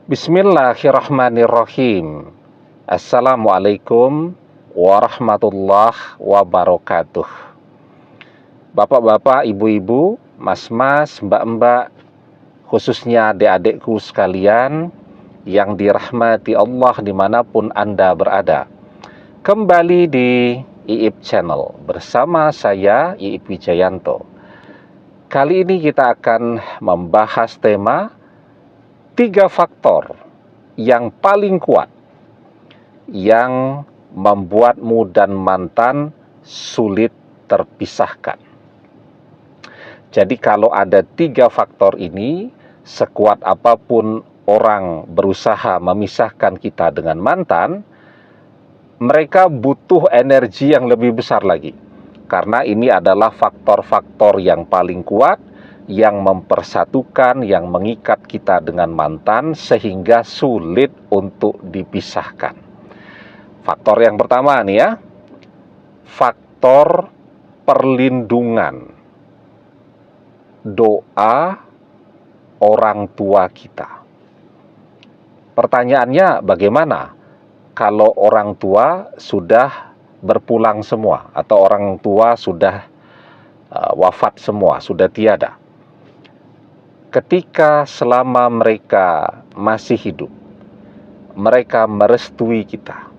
Bismillahirrahmanirrahim. Assalamualaikum warahmatullahi wabarakatuh. Bapak-bapak, ibu-ibu, mas-mas, mbak-mbak, khususnya adik-adikku sekalian yang dirahmati Allah dimanapun Anda berada. Kembali di IIP Channel bersama saya, IIP Wijayanto. Kali ini kita akan membahas tema 3 faktor yang paling kuat yang membuatmu dan mantan sulit terpisahkan. Jadi kalau ada 3 faktor ini, sekuat apapun orang berusaha memisahkan kita dengan mantan, mereka butuh energi yang lebih besar lagi. Karena ini adalah faktor-faktor yang paling kuat yang mempersatukan, yang mengikat kita dengan mantan sehingga sulit untuk dipisahkan. Faktor yang pertama nih ya, faktor perlindungan. Doa orang tua kita. Pertanyaannya bagaimana kalau orang tua sudah berpulang semua atau orang tua sudah wafat semua, sudah tiada? Ketika selama mereka masih hidup, mereka merestui kita,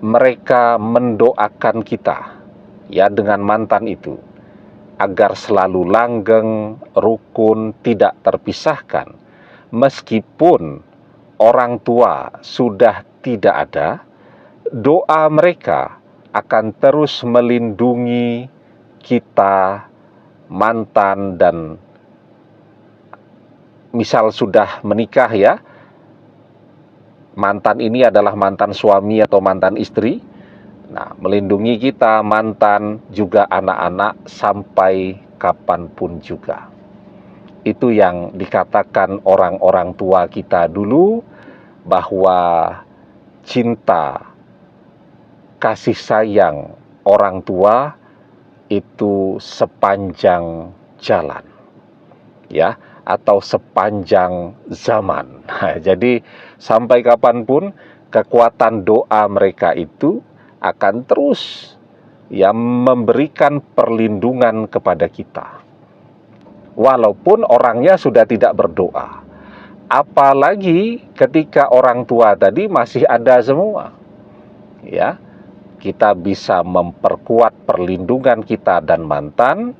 mereka mendoakan kita, ya, dengan mantan itu, agar selalu langgeng, rukun, tidak terpisahkan. Meskipun orang tua sudah tidak ada, doa mereka akan terus melindungi kita, mantan, dan misal sudah menikah ya, mantan ini adalah mantan suami atau mantan istri. Nah, melindungi kita, mantan, juga anak-anak sampai kapanpun juga. Itu yang dikatakan orang-orang tua kita dulu, bahwa cinta, kasih sayang orang tua itu sepanjang jalan, ya, atau sepanjang zaman. Nah, jadi sampai kapanpun kekuatan doa mereka itu akan terus ya memberikan perlindungan kepada kita. Walaupun orangnya sudah tidak berdoa. Apalagi ketika orang tua tadi masih ada semua. Ya, kita bisa memperkuat perlindungan kita dan mantan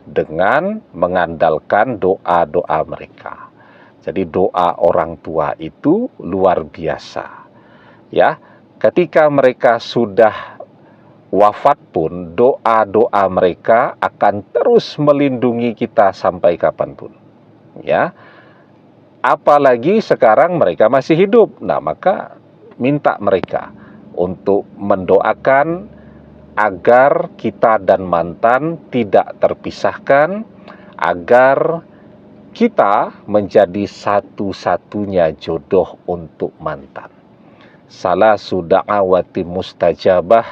dengan mengandalkan doa-doa mereka. Jadi doa orang tua itu luar biasa. Ya, ketika mereka sudah wafat pun, doa-doa mereka akan terus melindungi kita sampai kapanpun. Ya, apalagi sekarang mereka masih hidup. Nah, maka minta mereka untuk mendoakan agar kita dan mantan tidak terpisahkan, agar kita menjadi satu-satunya jodoh untuk mantan. Salasu da'awati mustajabah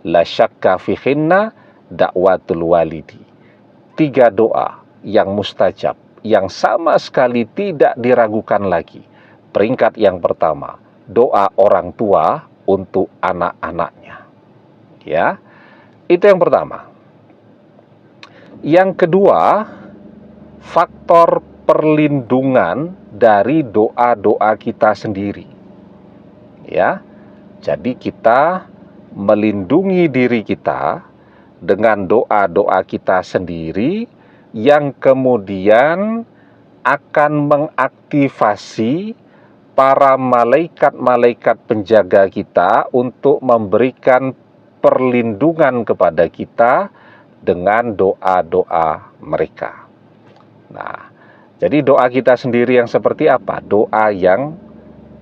la syakka fihinna da'watul walidi. 3 doa yang mustajab, yang sama sekali tidak diragukan lagi. Peringkat yang pertama, doa orang tua untuk anak-anaknya. Ya, itu yang pertama. Yang kedua, faktor perlindungan dari doa-doa kita sendiri. Ya, jadi kita melindungi diri kita dengan doa-doa kita sendiri yang kemudian akan mengaktifasi para malaikat-malaikat penjaga kita untuk memberikan perlindungan kepada kita dengan doa-doa mereka. Nah, jadi doa kita sendiri yang seperti apa? Doa yang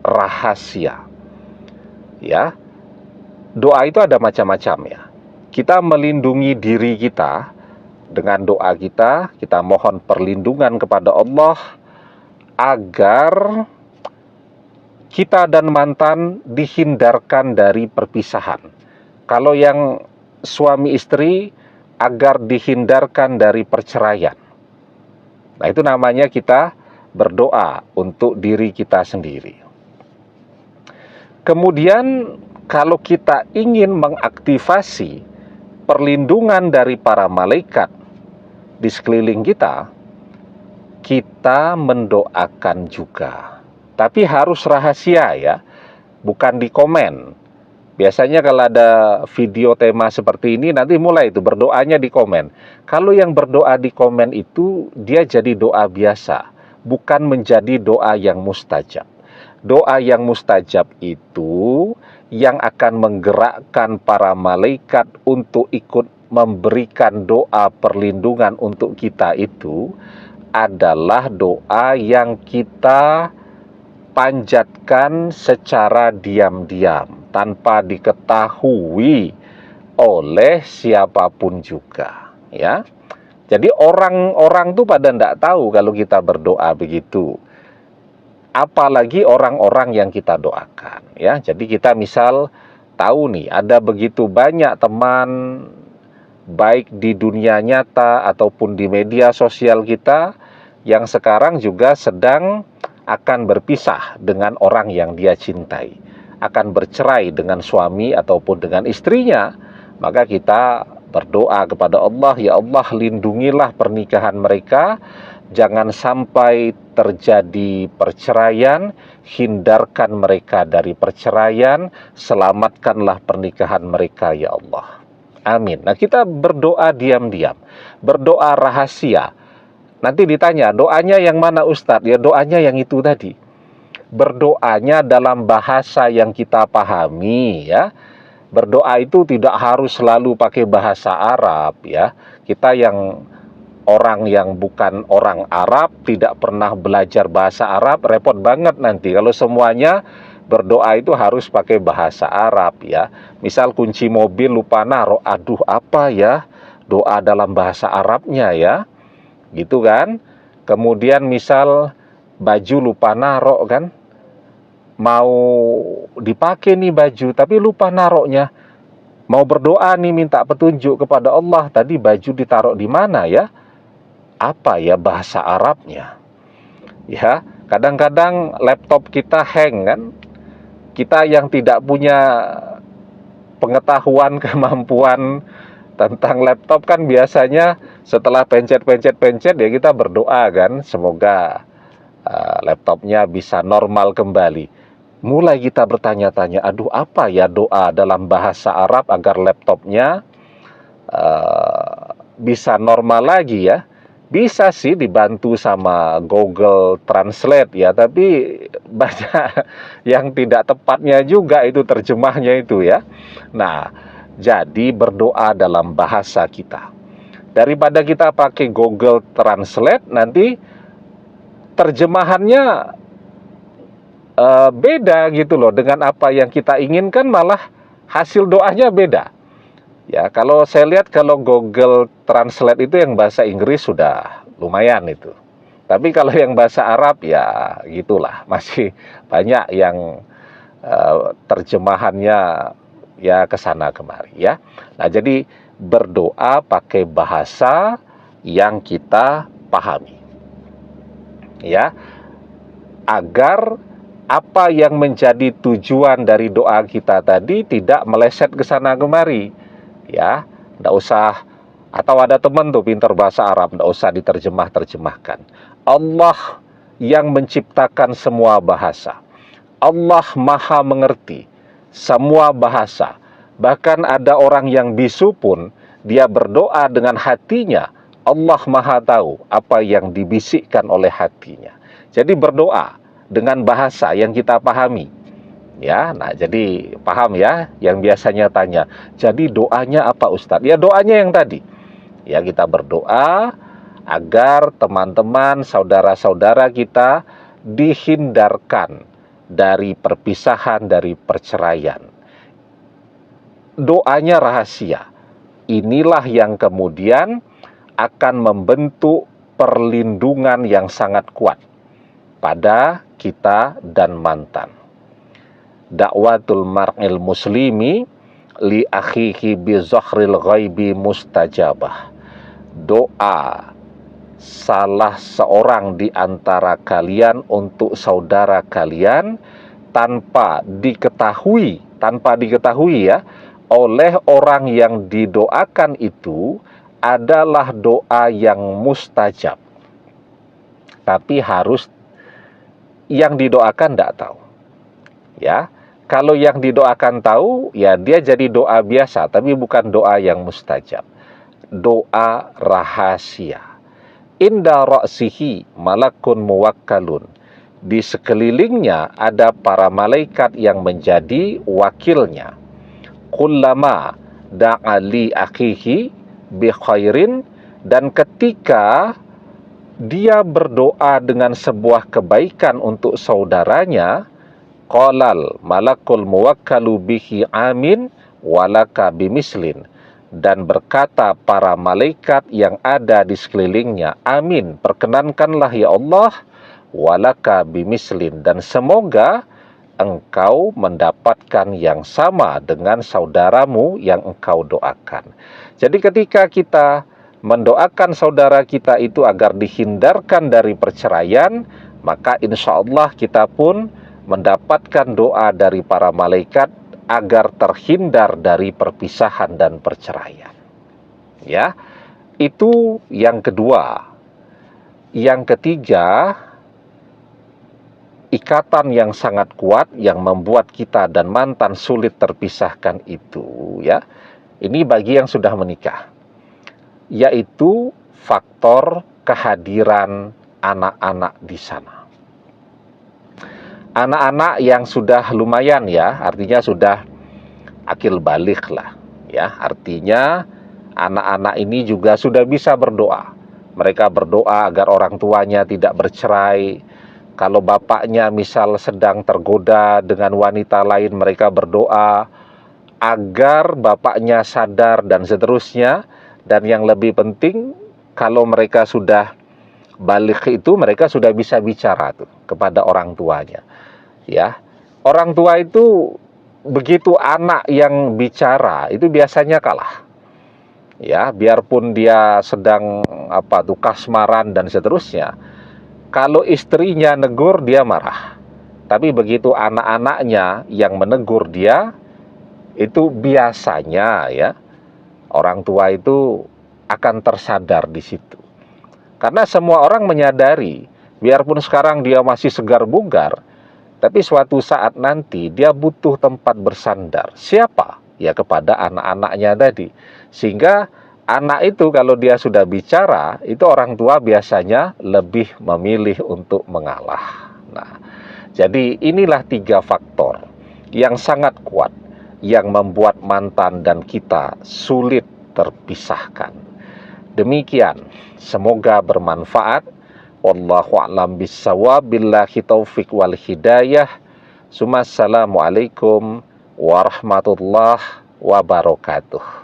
rahasia. Ya, doa itu ada macam-macam ya. Kita melindungi diri kita dengan doa kita, kita mohon perlindungan kepada Allah agar kita dan mantan dihindarkan dari perpisahan. Kalau yang suami istri, agar dihindarkan dari perceraian. Nah, itu namanya kita berdoa untuk diri kita sendiri. Kemudian kalau kita ingin mengaktifasi perlindungan dari para malaikat di sekeliling kita, kita mendoakan juga. Tapi harus rahasia ya, bukan di komen. Biasanya kalau ada video tema seperti ini, nanti mulai itu berdoanya di komen. Kalau yang berdoa di komen itu, dia jadi doa biasa, bukan menjadi doa yang mustajab. Doa yang mustajab itu yang akan menggerakkan para malaikat untuk ikut memberikan doa perlindungan untuk kita itu adalah doa yang kita panjatkan secara diam-diam tanpa diketahui oleh siapapun juga, ya. Jadi orang-orang tuh pada tidak tahu kalau kita berdoa begitu. Apalagi orang-orang yang kita doakan, ya. Jadi kita misal tahu nih ada begitu banyak teman baik di dunia nyata ataupun di media sosial kita yang sekarang juga sedang akan berpisah dengan orang yang dia cintai, akan bercerai dengan suami ataupun dengan istrinya, maka kita berdoa kepada Allah, ya Allah lindungilah pernikahan mereka, jangan sampai terjadi perceraian, hindarkan mereka dari perceraian, selamatkanlah pernikahan mereka ya Allah. Amin. Nah kita berdoa diam-diam, berdoa rahasia. Nanti ditanya, doanya yang mana Ustadz? Ya doanya yang itu tadi. Berdoanya dalam bahasa yang kita pahami ya. Berdoa itu tidak harus selalu pakai bahasa Arab ya. Kita yang orang yang bukan orang Arab, tidak pernah belajar bahasa Arab, repot banget nanti kalau semuanya berdoa itu harus pakai bahasa Arab ya. Misal kunci mobil lupa naruh, aduh apa ya doa dalam bahasa Arabnya ya, gitu kan. Kemudian misal baju lupa narok kan, mau dipakai nih baju tapi lupa naroknya, mau berdoa nih minta petunjuk kepada Allah, tadi baju ditaruh di mana ya, apa ya bahasa Arabnya ya. Kadang-kadang laptop kita hang kan, kita yang tidak punya pengetahuan kemampuan tentang laptop kan biasanya setelah pencet-pencet ya kita berdoa kan, semoga laptopnya bisa normal kembali. Mulai kita bertanya-tanya, aduh apa ya doa dalam bahasa Arab agar laptopnya bisa normal lagi ya. Bisa sih dibantu sama Google Translate ya, tapi banyak yang tidak tepatnya juga itu terjemahnya itu ya. Nah, jadi berdoa dalam bahasa kita. Daripada kita pakai Google Translate, nanti terjemahannya beda gitu loh dengan apa yang kita inginkan, malah hasil doanya beda. Ya, kalau saya lihat kalau Google Translate itu yang bahasa Inggris sudah lumayan itu. Tapi kalau yang bahasa Arab ya gitulah, masih banyak yang terjemahannya ya kesana kemari ya. Nah, jadi berdoa pakai bahasa yang kita pahami. Ya. Agar apa yang menjadi tujuan dari doa kita tadi tidak meleset ke sana kemari. Ya, enggak usah, atau ada teman tuh pintar bahasa Arab, enggak usah diterjemahkan. Allah yang menciptakan semua bahasa. Allah Maha mengerti semua bahasa. Bahkan ada orang yang bisu pun dia berdoa dengan hatinya. Allah Maha tahu apa yang dibisikkan oleh hatinya. Jadi berdoa dengan bahasa yang kita pahami. Ya, nah jadi paham ya yang biasanya tanya, jadi doanya apa Ustadz? Ya doanya yang tadi. Ya kita berdoa agar teman-teman, saudara-saudara kita dihindarkan dari perpisahan, dari perceraian. Doanya rahasia. Inilah yang kemudian akan membentuk perlindungan yang sangat kuat pada kita dan mantan. Dakwatul mar'il muslimi li akhihi bi zahril ghaibi mustajabah. Doa salah seorang di antara kalian untuk saudara kalian tanpa diketahui ya oleh orang yang didoakan itu adalah doa yang mustajab. Tapi harus yang didoakan tidak tahu. Ya, kalau yang didoakan tahu, ya dia jadi doa biasa, tapi bukan doa yang mustajab. Doa rahasia. Inda ra'sihi malakun muwakkalun. Di sekelilingnya ada para malaikat yang menjadi wakilnya. Kullama da'ali akhihi bi khairin, dan ketika dia berdoa dengan sebuah kebaikan untuk saudaranya, qalal malakul muwakkalu bihi amin walaka bimislin, dan berkata para malaikat yang ada di sekelilingnya, amin, perkenankanlah ya Allah, walaka bimislin, dan semoga engkau mendapatkan yang sama dengan saudaramu yang engkau doakan. Jadi ketika kita mendoakan saudara kita itu agar dihindarkan dari perceraian, maka insya Allah kita pun mendapatkan doa dari para malaikat agar terhindar dari perpisahan dan perceraian. Ya, itu yang kedua. Yang ketiga, ikatan yang sangat kuat yang membuat kita dan mantan sulit terpisahkan itu, ya. Ini bagi yang sudah menikah, yaitu faktor kehadiran anak-anak di sana. Anak-anak yang sudah lumayan, ya, artinya sudah akil balik lah, ya. Artinya anak-anak ini juga sudah bisa berdoa. Mereka berdoa agar orang tuanya tidak bercerai. Kalau bapaknya misal sedang tergoda dengan wanita lain, mereka berdoa agar bapaknya sadar dan seterusnya. Dan yang lebih penting, kalau mereka sudah balik itu, mereka sudah bisa bicara tuh kepada orang tuanya. Ya, orang tua itu begitu anak yang bicara itu biasanya kalah. Ya, biarpun dia sedang kasmaran dan seterusnya. Kalau istrinya negur, dia marah. Tapi begitu anak-anaknya yang menegur dia, itu biasanya, ya, orang tua itu akan tersadar di situ. Karena semua orang menyadari, biarpun sekarang dia masih segar bugar, tapi suatu saat nanti dia butuh tempat bersandar. Siapa? Ya kepada anak-anaknya tadi. Sehingga anak itu kalau dia sudah bicara, itu orang tua biasanya lebih memilih untuk mengalah. Nah, jadi inilah 3 faktor yang sangat kuat yang membuat mantan dan kita sulit terpisahkan. Demikian, semoga bermanfaat. Wallahu a'lam bissawab, billahi taufik wal hidayah. Assalamualaikum warahmatullahi wabarakatuh.